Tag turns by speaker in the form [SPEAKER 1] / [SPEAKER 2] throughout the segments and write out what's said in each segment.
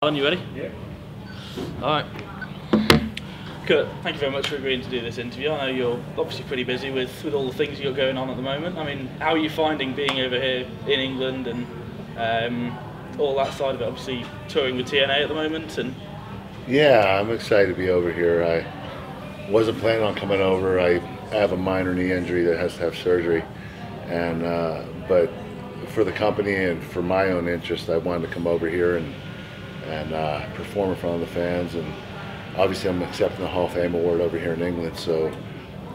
[SPEAKER 1] Alan, you ready?
[SPEAKER 2] Yeah.
[SPEAKER 1] Alright. Kurt, thank you very much for agreeing to do this interview. I know you're obviously pretty busy with all the things you've got going on at the moment. I mean, how are you finding being over here in England and all that side of it? Obviously touring with TNA at the moment. And
[SPEAKER 2] Yeah, I'm excited to be over here. I wasn't planning on coming over. I have a minor knee injury that has to have surgery, and but for the company and for my own interest, I wanted to come over here and perform in front of the fans. And obviously, I'm accepting the Hall of Fame award over here in England, so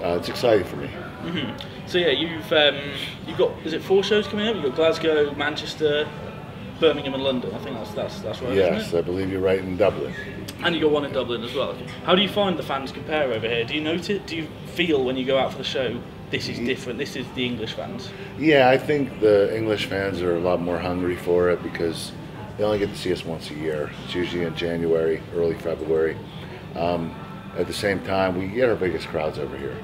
[SPEAKER 2] it's exciting for me.
[SPEAKER 1] Mm-hmm. So yeah, you've got, is it 4 shows coming up? You've got Glasgow, Manchester, Birmingham and London. I think that's right.
[SPEAKER 2] Yes,
[SPEAKER 1] isn't it?
[SPEAKER 2] I believe you're right, in Dublin.
[SPEAKER 1] And you got one in Dublin as well. How do you find the fans compare over here? Do you notice? Do you feel when you go out for the show, this is different? This is the English fans.
[SPEAKER 2] Yeah, I think the English fans are a lot more hungry for it because they only get to see us once a year. It's usually in January, early February. At the same time, we get our biggest crowds over here.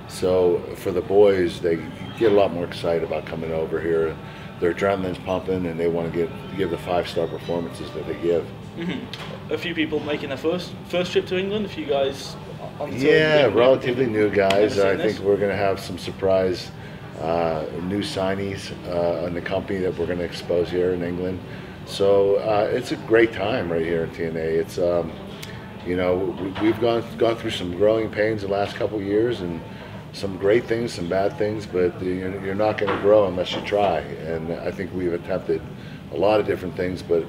[SPEAKER 2] So for the boys, they get a lot more excited about coming over here. Their adrenaline's pumping, and they want to give the 5-star performances that they give.
[SPEAKER 1] Mm-hmm. A few people making their first trip to England. A few guys on the tour.
[SPEAKER 2] Yeah, relatively new guys. I
[SPEAKER 1] this?
[SPEAKER 2] think we're going to have some surprise new signees in the company that we're going to expose here in England. So it's a great time right here in TNA. It's you know, we've gone through some growing pains the last couple of years, and some great things, some bad things, but you're not going to grow unless you try. And I think we've attempted a lot of different things, but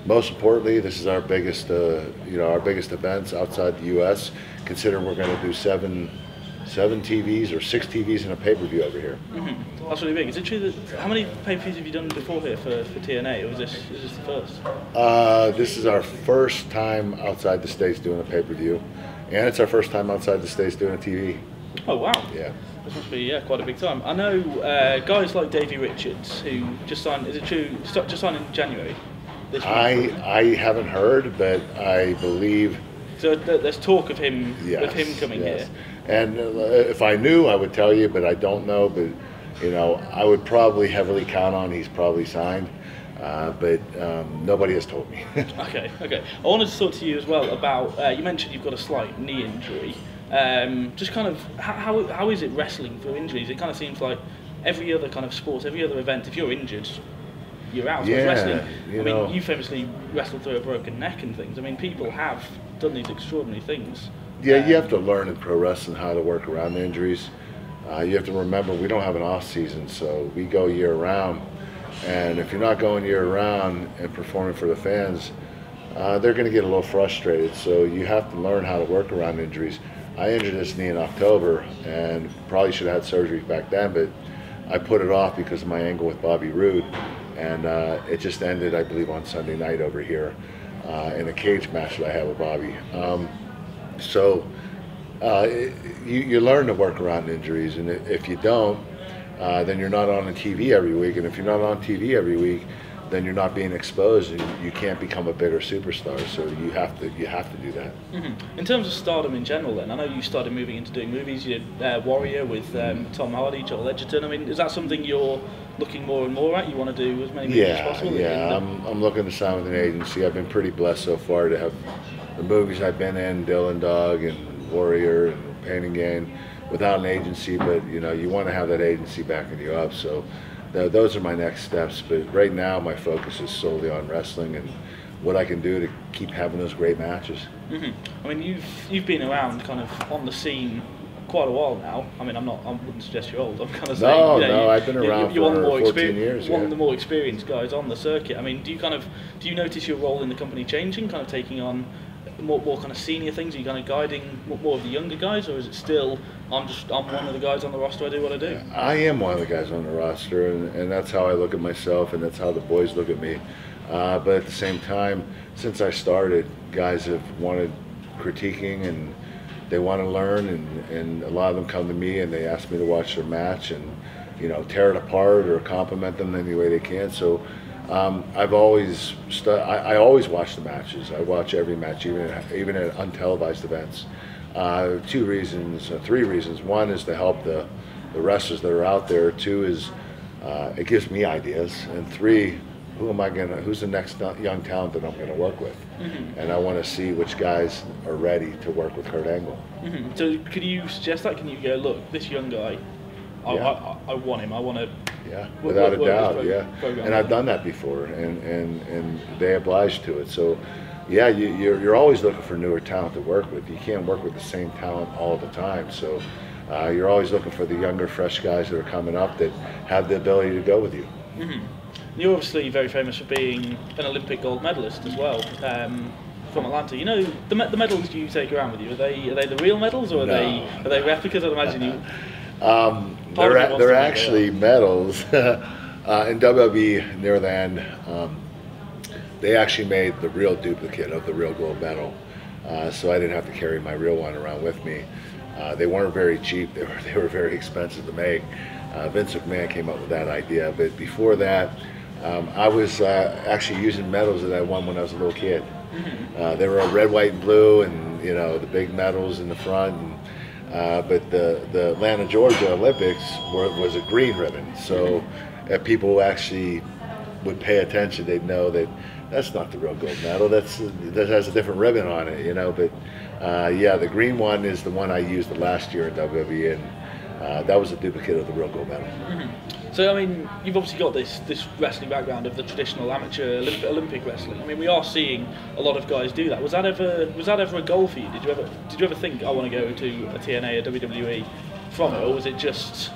[SPEAKER 2] most importantly, this is our biggest, our biggest events outside the U.S. Considering we're going to do seven TVs or 6 TVs in a pay-per-view over here.
[SPEAKER 1] Mm-hmm. Well, that's really big. Is it true that how many pay-per-views have you done before here for TNA, or is this the first?
[SPEAKER 2] This is our first time outside the States doing a pay-per-view, and it's our first time outside the States doing a TV.
[SPEAKER 1] Oh wow!
[SPEAKER 2] Yeah.
[SPEAKER 1] This must be quite a big time. I know guys like Davey Richards who just signed. Is it true? Just signed in January. This week.
[SPEAKER 2] I haven't heard, but I believe.
[SPEAKER 1] So there's talk of him,
[SPEAKER 2] Yes,
[SPEAKER 1] of him coming here.
[SPEAKER 2] And if I knew, I would tell you, but I don't know. But I would probably heavily count on he's probably signed, but nobody has told me.
[SPEAKER 1] Okay. I wanted to talk to you as well about. You mentioned you've got a slight knee injury. Just kind of how is it wrestling through injuries? It kind of seems like every other kind of sport, every other event, if you're injured, you're out.
[SPEAKER 2] Yeah,
[SPEAKER 1] wrestling, you famously wrestled through a broken neck and things. I mean, people have done these extraordinary things.
[SPEAKER 2] Yeah, you have to learn in pro wrestling how to work around the injuries. You have to remember we don't have an off season, so we go year round. And if you're not going year round and performing for the fans, they're going to get a little frustrated. So you have to learn how to work around injuries. I injured this knee in October and probably should have had surgery back then, but I put it off because of my angle with Bobby Roode, and it just ended, I believe, on Sunday night over here in a cage match that I had with Bobby. So you learn to work around injuries, and if you don't, then you're not on the TV every week, and if you're not on TV every week, then you're not being exposed, and you can't become a bigger superstar. So you have to do that.
[SPEAKER 1] Mm-hmm. In terms of stardom in general, then I know you started moving into doing movies. You did Warrior with Tom Hardy, Joel Edgerton. I mean, is that something you're looking more and more at? You want to do as many movies as possible?
[SPEAKER 2] Yeah. I'm looking to sign with an agency. I've been pretty blessed so far to have the movies I've been in, Dylan Dog and Warrior and Pain and Gain, without an agency. But you want to have that agency backing you up. So those are my next steps. But right now, my focus is solely on wrestling and what I can do to keep having those great matches.
[SPEAKER 1] Mm-hmm. I mean, you've been around kind of on the scene quite a while now. I mean, I wouldn't suggest you're old. I'm kind of saying.
[SPEAKER 2] No, I've been around for 14 years.
[SPEAKER 1] One of the more experienced guys on the circuit. I mean, do you notice your role in the company changing, kind of taking on more kind of senior things? Are you kind of guiding more of the younger guys, or is it still I'm one of the guys on the roster, I do what I do?
[SPEAKER 2] I am one of the guys on the roster, and that's how I look at myself, and that's how the boys look at me. But at the same time, since I started, guys have wanted critiquing, and they want to learn, and a lot of them come to me and they ask me to watch their match and tear it apart or compliment them any way they can. So I've always I always watch the matches. I watch every match, even at untelevised events. 3 reasons. One is to help the wrestlers that are out there. 2 is it gives me ideas, and 3, who's the next young talent that I'm going to work with? And I want to see which guys are ready to work with Kurt Angle.
[SPEAKER 1] So could you suggest that? Can you go, look, this young guy, I want him. I want to.
[SPEAKER 2] Yeah, without a doubt. And I've done that before, and they oblige to it. So, yeah, you're always looking for newer talent to work with. You can't work with the same talent all the time. So, you're always looking for the younger, fresh guys that are coming up that have the ability to go with you.
[SPEAKER 1] You're obviously very famous for being an Olympic gold medalist as well. From Atlanta, you know the medals you take around with you. Are they the real medals, or are they replicas? I'd imagine you.
[SPEAKER 2] They're actually medals. In WWE near the end, they actually made the real duplicate of the real gold medal, so I didn't have to carry my real one around with me. They weren't very cheap. They were very expensive to make. Vince McMahon came up with that idea, but before that, I was actually using medals that I won when I was a little kid. They were red, white, and blue, and the big medals in the front. But the Atlanta, Georgia Olympics was a green ribbon. So if people actually would pay attention, they'd know that that's not the real gold medal. That has a different ribbon on it, But yeah, the green one is the one I used the last year in WWE, and that was a duplicate of the real gold medal.
[SPEAKER 1] So, I mean, you've obviously got this wrestling background of the traditional amateur Olympic wrestling. I mean, we are seeing a lot of guys do that. Was that ever a goal for you? Did you ever think, I want to go to a TNA, a WWE from it, or was it just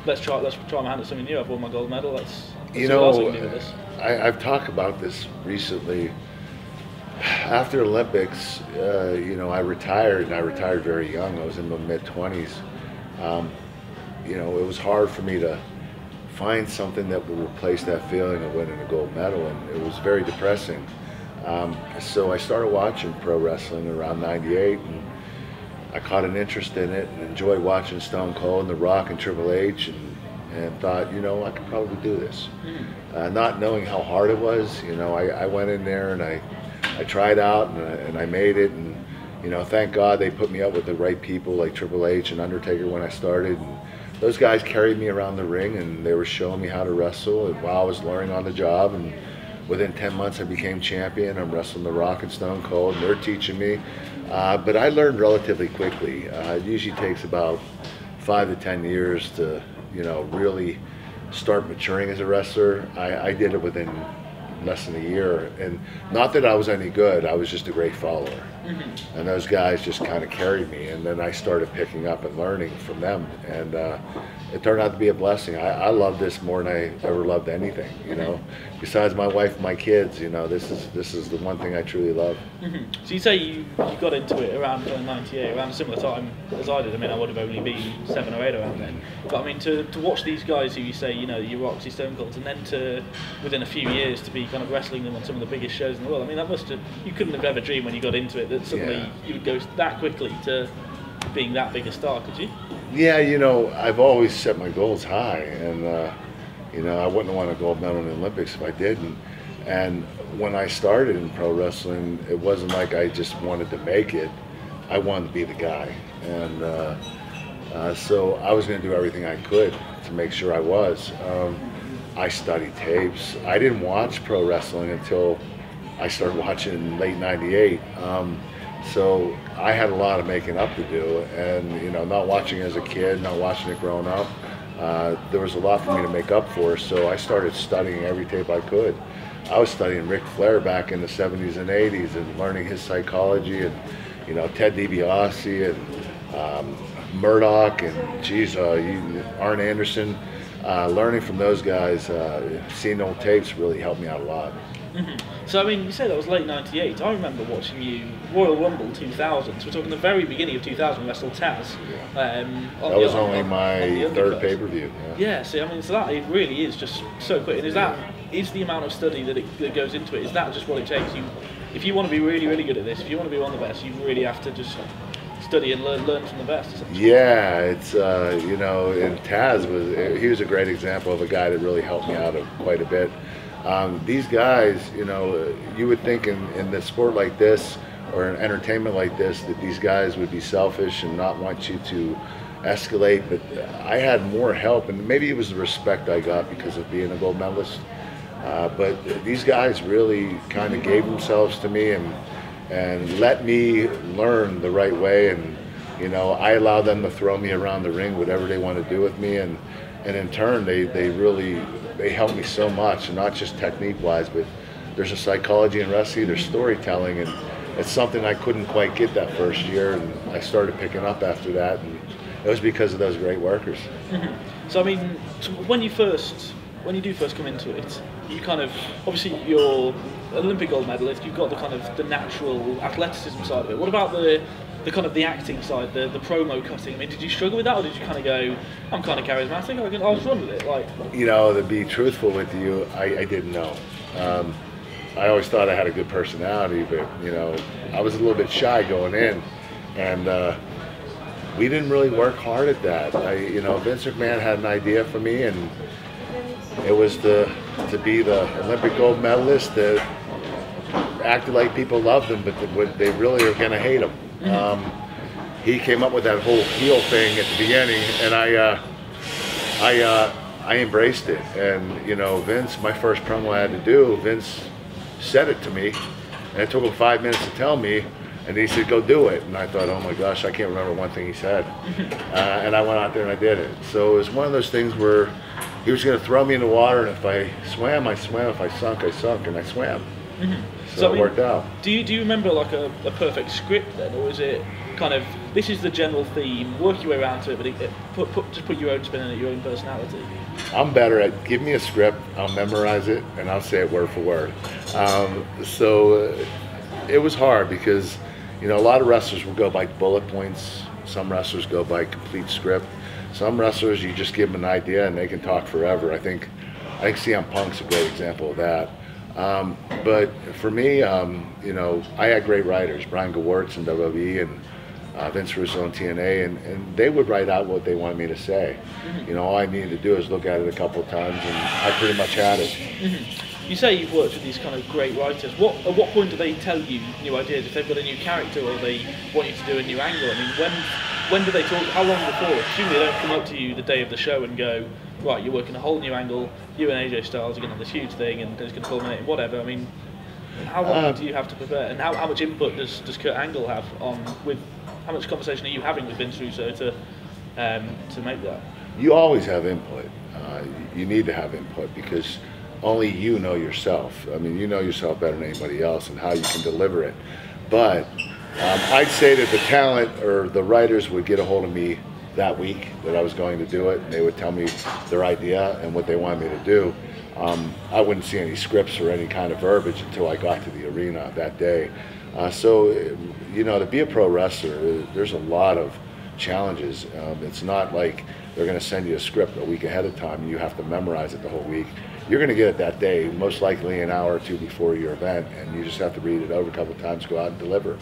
[SPEAKER 1] let's try my hand at something new? I've won my gold medal. Let's see what else I can do with this.
[SPEAKER 2] I've talked about this recently. After Olympics, I retired, and I retired very young. I was in my mid-20s. It was hard for me to find something that would replace that feeling of winning a gold medal, and it was very depressing. So I started watching pro wrestling around '98, and I caught an interest in it and enjoyed watching Stone Cold and The Rock and Triple H, and thought, I could probably do this. Not knowing how hard it was, I went in there and I tried out, and I made it, and thank God they put me up with the right people like Triple H and Undertaker when I started. And those guys carried me around the ring, and they were showing me how to wrestle, and while I was learning on the job, and within 10 months I became champion. I'm wrestling The Rock and Stone Cold, and they're teaching me. But I learned relatively quickly. It usually takes about 5 to 10 years to, really start maturing as a wrestler. I did it within less than a year, and not that I was any good, I was just a great follower. And those guys just kind of carried me, and then I started picking up and learning from them, and it turned out to be a blessing. I love this more than I ever loved anything, besides my wife and my kids. This is the one thing I truly love.
[SPEAKER 1] So you say you got into it around '98, around a similar time as I did. I mean, I would have only been 7 or 8 around then. But I mean, to watch these guys who you say, your Rocks, your Stone Colds, and then to within a few years to be kind of wrestling them on some of the biggest shows in the world. I mean, you couldn't have ever dreamed when you got into it that suddenly you would go that quickly to being that big a star, could you?
[SPEAKER 2] Yeah, I've always set my goals high, and I wouldn't want a gold medal in the Olympics if I didn't. And when I started in pro wrestling, it wasn't like I just wanted to make it. I wanted to be the guy, and so I was going to do everything I could to make sure I was. I studied tapes. I didn't watch pro wrestling until I started watching in late '98. So I had a lot of making up to do, and not watching as a kid, not watching it growing up, there was a lot for me to make up for. So I started studying every tape I could. I was studying Ric Flair back in the '70s and '80s, and learning his psychology, and Ted DiBiase and Murdoch, and Arn Anderson. Learning from those guys, seeing old tapes really helped me out a lot.
[SPEAKER 1] So, I mean, you say that was late '98. I remember watching you Royal Rumble 2000. So we're talking the very beginning of 2000, wrestle Taz.
[SPEAKER 2] That was only my third pay-per-view.
[SPEAKER 1] Yeah. So I mean, that it really is just so quick. And is the amount of study that goes into it? Is that just what it takes? If you want to be really, really good at this, if you want to be one of the best, you really have to just study and learn from the best.
[SPEAKER 2] Yeah, it's and Taz was a great example of a guy that really helped me out quite a bit. These guys, you would think in the sport like this or an entertainment like this that these guys would be selfish and not want you to escalate, but I had more help, and maybe it was the respect I got because of being a gold medalist. But these guys really kind of gave themselves to me and let me learn the right way. And you know, I allow them to throw me around the ring, whatever they want to do with me. And in turn, they help me so much, and not just technique wise, but there's a psychology in wrestling, there's storytelling, and it's something I couldn't quite get that first year, and I started picking up after that, and it was because of those great workers.
[SPEAKER 1] So I mean, so when you do first come into it, you kind of, obviously you're an Olympic gold medalist, you've got the kind of the natural athleticism side of it. What about the kind of the acting side, the promo cutting? I mean, did you struggle with that, or did you kind of go, I'm kind of charismatic, I'll just run with it? Like,
[SPEAKER 2] you know, to be truthful with you, I didn't know. I always thought I had a good personality, but you know, I was a little bit shy going in, and we didn't really work hard at that. You know, Vince McMahon had an idea for me, and it was to be the Olympic gold medalist that acted like people loved him, but they really are going to hate him. He came up with that whole heel thing at the beginning, and I embraced it. And you know, Vince, my first promo I had to do, Vince said it to me, and it took him 5 minutes to tell me, and he said, go do it. And I thought, oh my gosh, I can't remember one thing he said. And I went out there and I did it. So it was one of those things where he was going to throw me in the water, and if I swam, I swam. If I sunk, I sunk, and I swam. So it worked out.
[SPEAKER 1] Do you remember like a perfect script then, or is it kind of, this is the general theme, work your way around to it, but just put your own spin on it, your own personality?
[SPEAKER 2] I'm better at, give me a script, I'll memorize it, and I'll say it word for word. It was hard because, you know, a lot of wrestlers will go by bullet points. Some wrestlers go by complete script. Some wrestlers, you just give them an idea and they can talk forever. I think CM Punk's a great example of that. But for me, you know, I had great writers, Brian Gewirtz in WWE and Vince Russo in TNA, and they would write out what they wanted me to say. You know, all I needed to do is look at it a couple of times, and I pretty much had it.
[SPEAKER 1] You say you've worked with these kind of great writers. At what point do they tell you new ideas? If they've got a new character or they want you to do a new angle? I mean, when do they talk? How long before? Presumably they don't come up to you the day of the show and go, right, you're working a whole new angle. You and AJ Styles are going to have this huge thing, and it's going to culminate in whatever. I mean, how long do you have to prepare, and how much input does Kurt Angle have on with? How much conversation are you having with Vince Russo to make that?
[SPEAKER 2] You always have input. You need to have input because only you know yourself. I mean, you know yourself better than anybody else and how you can deliver it. But I'd say that the talent or the writers would get a hold of me that week that I was going to do it, and they would tell me their idea and what they wanted me to do. I wouldn't see any scripts or any kind of verbiage until I got to the arena that day. So, you know, to be a pro wrestler, there's a lot of challenges. It's not like they're going to send you a script a week ahead of time and you have to memorize it the whole week. You're going to get it that day, most likely an hour or two before your event, and you just have to read it over a couple of times, go out and deliver.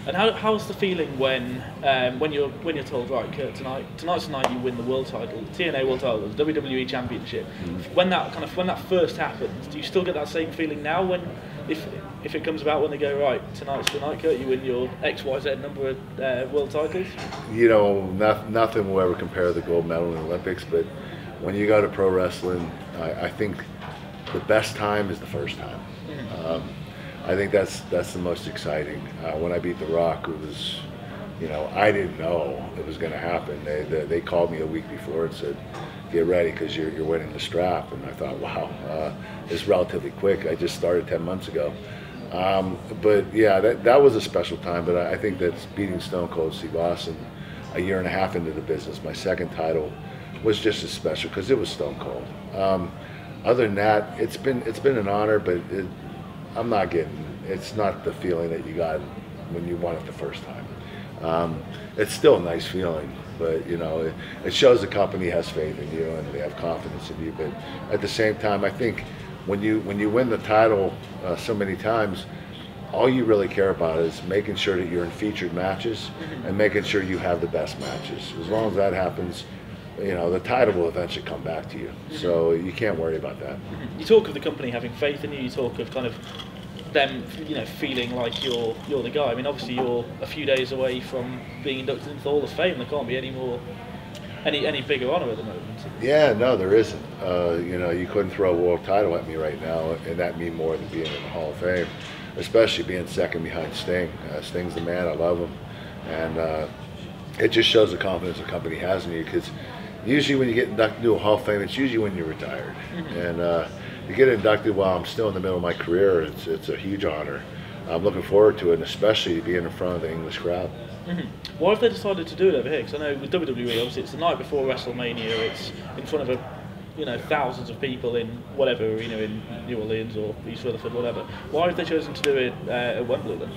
[SPEAKER 1] And how's the feeling when you're told, right, Kurt, tonight's the night you win the world title, the TNA world title, the WWE championship? When that first happens, do you still get that same feeling now when if it comes about when they go, right, tonight's the night, Kurt, you win your XYZ number of world titles? You know,
[SPEAKER 2] nothing will ever compare to the gold medal in the Olympics, but when you go to pro wrestling, I think the best time is the first time. I think that's the most exciting. When I beat The Rock, it was, you know, I didn't know it was going to happen. They called me a week before and said, get ready because you're winning the strap. And I thought, wow, it's relatively quick. I just started 10 months ago. But yeah, that was a special time. But I think that's beating Stone Cold Steve Austin a year and a half into the business, my second title, was just as special because it was Stone Cold. Other than that, it's been an honor, but it's not the feeling that you got when you won it the first time. It's still a nice feeling, but you know, it shows the company has faith in you and they have confidence in you. But at the same time, I think when you win the title so many times, all you really care about is making sure that you're in featured matches and making sure you have the best matches. As long as that happens, you know, the title will eventually come back to you. So you can't worry about that.
[SPEAKER 1] You talk of the company having faith in you. You talk of kind of them, you know, feeling like you're the guy. I mean, obviously you're a few days away from being inducted into the Hall of Fame. There can't be any more any bigger honour at the moment?
[SPEAKER 2] Yeah, no, there isn't. You know, you couldn't throw a world title at me right now, and that mean more than being in the Hall of Fame, especially being second behind Sting. Sting's the man. I love him, and it just shows the confidence the company has in you. Because usually when you get inducted into a Hall of Fame, it's usually when you're retired, and to get inducted while I'm still in the middle of my career, it's a huge honor. I'm looking forward to it, and especially being in front of the English crowd.
[SPEAKER 1] Why have they decided to do it over here? Because I know with WWE, obviously, it's the night before WrestleMania. It's in front of thousands of people in whatever arena in New Orleans or East Rutherford, whatever. Why have they chosen to do it at Wembley then?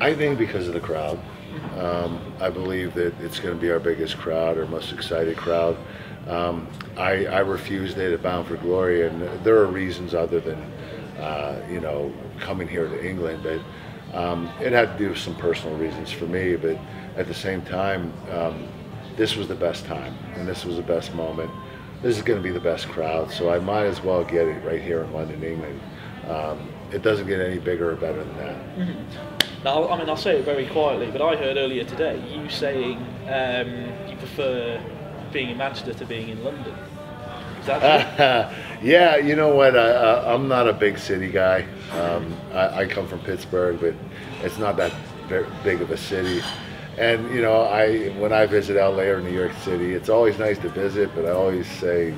[SPEAKER 2] I think because of the crowd. I believe that it's going to be our biggest crowd, our most excited crowd. I refused it at Bound for Glory, and there are reasons other than coming here to England, but it had to do with some personal reasons for me. But at the same time, this was the best time, and this was the best moment. This is going to be the best crowd, so I might as well get it right here in London, England. It doesn't get any bigger or better than that.
[SPEAKER 1] Now, I mean, I'll say it very quietly, but I heard earlier today you saying you prefer being in Manchester to being in London. Is that true?
[SPEAKER 2] Yeah, you know what? I'm not a big city guy. I come from Pittsburgh, but it's not that big of a city. And when I visit LA or New York City, it's always nice to visit, but I always say,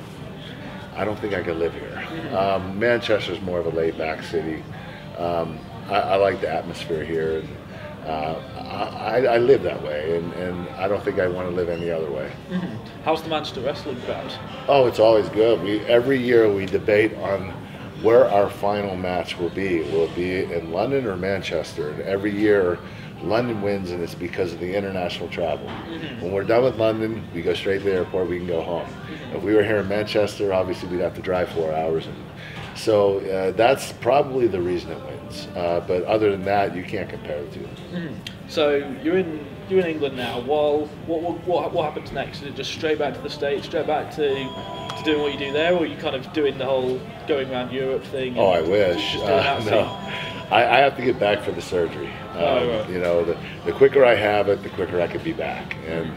[SPEAKER 2] I don't think I could live here. Manchester's more of a laid-back city. I like the atmosphere here. I live that way, and I don't think I want to live any other way.
[SPEAKER 1] How's the Manchester wrestling crowd?
[SPEAKER 2] Oh, it's always good. Every year we debate on where our final match will be. Will it be in London or Manchester? And every year London wins, and it's because of the international travel. When we're done with London, we go straight to the airport, we can go home. If we were here in Manchester, obviously we'd have to drive 4 hours. So that's probably the reason it wins. But other than that, you can't compare the two.
[SPEAKER 1] So you're in England now. What happens next? Is it just straight back to the States, straight back to doing what you do there, or are you kind of doing the whole going around Europe thing?
[SPEAKER 2] Oh, I wish. No, I have to get back for the surgery.
[SPEAKER 1] Right.
[SPEAKER 2] The quicker I have it, the quicker I could be back. And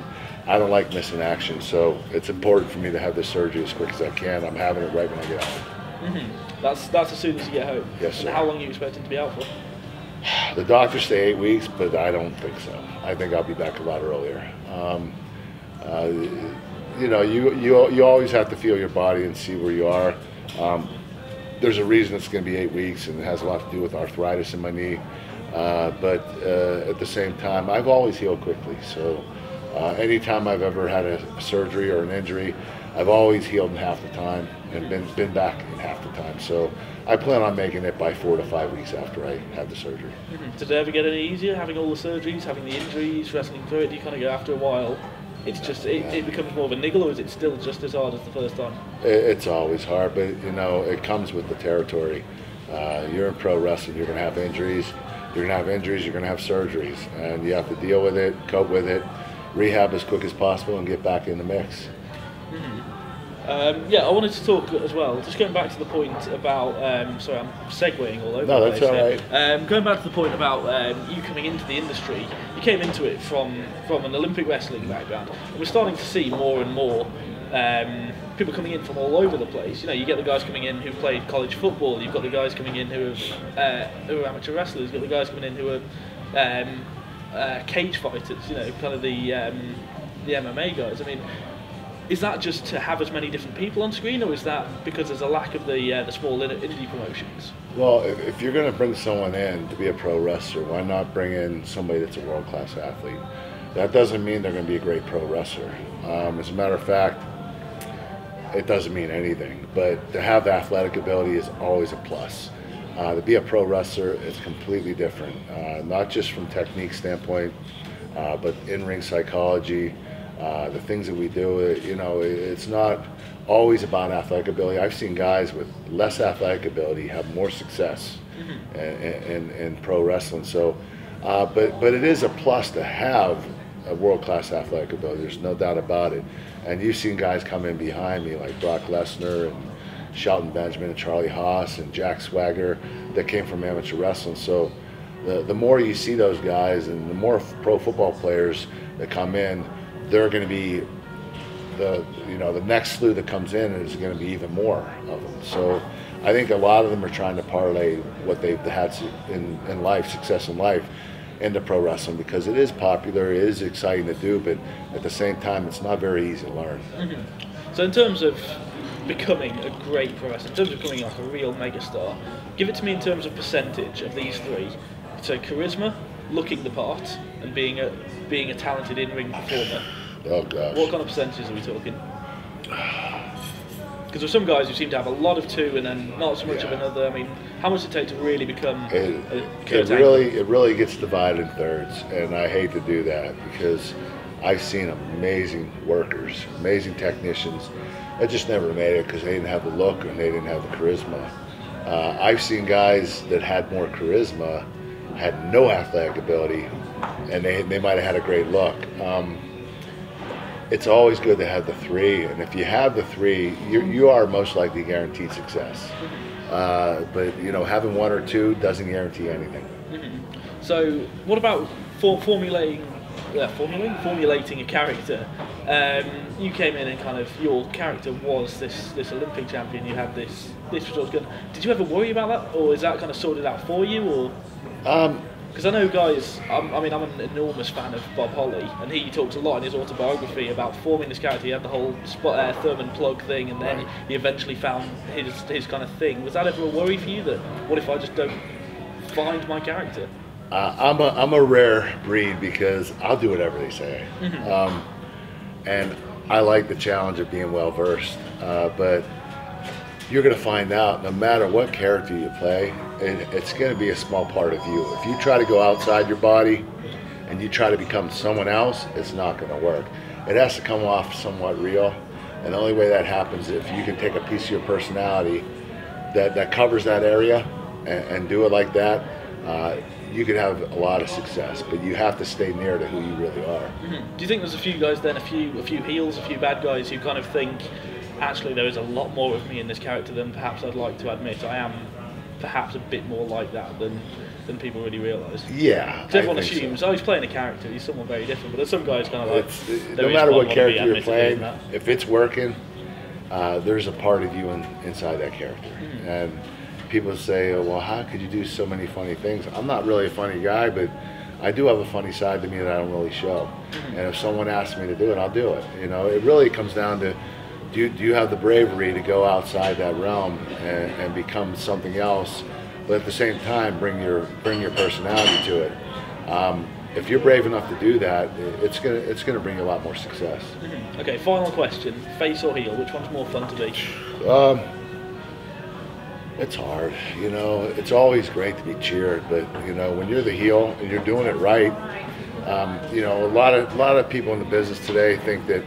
[SPEAKER 2] I don't like missing action, so it's important for me to have this surgery as quick as I can. I'm having it right when I get out.
[SPEAKER 1] That's as soon as you get home.
[SPEAKER 2] Yes, sir.
[SPEAKER 1] And how long are you expecting to be out for?
[SPEAKER 2] The doctors say 8 weeks, but I don't think so. I think I'll be back a lot earlier. You always have to feel your body and see where you are. There's a reason it's going to be 8 weeks, and it has a lot to do with arthritis in my knee. But at the same time, I've always healed quickly. So anytime I've ever had a surgery or an injury, I've always healed in half the time and been back in half the time. So I plan on making it by 4 to 5 weeks after I have the surgery.
[SPEAKER 1] Did it ever get any easier, having all the surgeries, having the injuries, wrestling through it? Do you kind of go after a while, it becomes more of a niggle, or is it still just as hard as the first time?
[SPEAKER 2] It's always hard, but it comes with the territory. You're in pro wrestling, you're going to have injuries. You're going to have injuries, you're going to have surgeries, and you have to deal with it, cope with it, rehab as quick as possible, and get back in the mix.
[SPEAKER 1] I wanted to talk as well, just going back to the point about, sorry, I'm segueing all over the place.
[SPEAKER 2] No, that's all right.
[SPEAKER 1] Going back to the point about you coming into the industry, you came into it from an Olympic wrestling background, and we're starting to see more and more people coming in from all over the place. You get the guys coming in who played college football, you've got the guys coming in who are amateur wrestlers, you've got the guys coming in who are cage fighters, kind of the MMA guys. I mean, is that just to have as many different people on screen, or is that because there's a lack of the small indie promotions? Well,
[SPEAKER 2] if you're going to bring someone in to be a pro wrestler, why not bring in somebody that's a world-class athlete? That doesn't mean they're going to be a great pro wrestler. As a matter of fact, it doesn't mean anything. But to have the athletic ability is always a plus. To be a pro wrestler, it's completely different, not just from technique standpoint, but in-ring psychology. The things that we do, it's not always about athletic ability. I've seen guys with less athletic ability have more success in pro wrestling. So, but it is a plus to have a world-class athletic ability. There's no doubt about it. And you've seen guys come in behind me like Brock Lesnar and Shelton Benjamin and Charlie Haas and Jack Swagger that came from amateur wrestling. So the more you see those guys and the more pro football players that come in, they're going to be the next slew that comes in is going to be even more of them. So I think a lot of them are trying to parlay what they've had in life, success in life, into pro wrestling, because it is popular, it is exciting to do, but at the same time, it's not very easy to learn.
[SPEAKER 1] So in terms of becoming a great pro wrestler, in terms of becoming like a real megastar, give it to me in terms of percentage of these three. So charisma, looking the part, and being a talented in-ring performer.
[SPEAKER 2] Oh gosh.
[SPEAKER 1] What kind of percentages are we talking? Because there's some guys who seem to have a lot of two and then not so much of another. I mean, how much does it take to really become
[SPEAKER 2] it really gets divided in thirds, and I hate to do that because I've seen amazing workers, amazing technicians that just never made it because they didn't have the look and they didn't have the charisma. I've seen guys that had more charisma, had no athletic ability, and they might have had a great look. It's always good to have the three, and if you have the three, you are most likely guaranteed success. But having one or two doesn't guarantee anything.
[SPEAKER 1] So what about formulating a character? You came in and kind of your character was this Olympic champion. You had this result gun. Did you ever worry about that, or is that kind of sorted out for you, or? Because I know guys, I'm an enormous fan of Bob Holly, and he talks a lot in his autobiography about forming this character. He had the whole Thurman plug thing, and then he eventually found his kind of thing. Was that ever a worry for you, that what if I just don't find my character?
[SPEAKER 2] I'm a rare breed because I'll do whatever they say. And I like the challenge of being well versed, but you're going to find out no matter what character you play, it's going to be a small part of you. If you try to go outside your body and you try to become someone else, it's not going to work. It has to come off somewhat real, and the only way that happens is if you can take a piece of your personality that covers that area and do it like that. You could have a lot of success, but you have to stay near to who you really are.
[SPEAKER 1] Do you think there's a few guys then, a few heels, a few bad guys who kind of think, actually there is a lot more of me in this character than perhaps I'd like to admit? I am perhaps a bit more like that than people really realise.
[SPEAKER 2] Yeah.
[SPEAKER 1] Because everyone assumes, he's playing a character, he's someone very different, but there's some guys kind of like...
[SPEAKER 2] No matter what character you're playing, if it's working, there's a part of you inside that character. And people say, oh, well, how could you do so many funny things? I'm not really a funny guy, but I do have a funny side to me that I don't really show. And if someone asks me to do it, I'll do it. It really comes down to, do you have the bravery to go outside that realm and become something else, but at the same time bring your personality to it. If you're brave enough to do that, it's gonna bring you a lot more success.
[SPEAKER 1] Okay, final question: face or heel? Which one's more fun to be?
[SPEAKER 2] It's hard, It's always great to be cheered, but when you're the heel and you're doing it right, a lot of people in the business today think that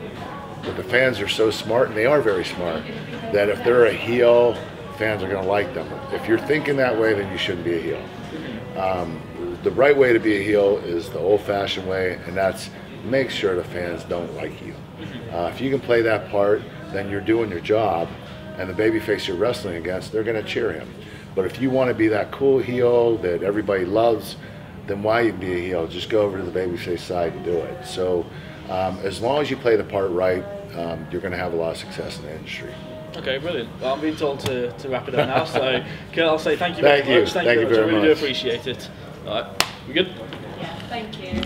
[SPEAKER 2] the fans are so smart, and they are very smart, that if they're a heel, fans are going to like them. If you're thinking that way, then you shouldn't be a heel. The right way to be a heel is the old-fashioned way, and that's make sure the fans don't like you. If you can play that part, then you're doing your job. And the babyface you're wrestling against, they're going to cheer him. But if you want to be that cool heel that everybody loves, then why even be a heel? Just go over to the babyface side and do it. So as long as you play the part right, you're going to have a lot of success in the industry.
[SPEAKER 1] Okay, brilliant. Well, I'm being told to wrap it up now, so I'll say thank you very much. Thank you very much. I really do appreciate it. All right, we good?
[SPEAKER 3] Yeah, thank you.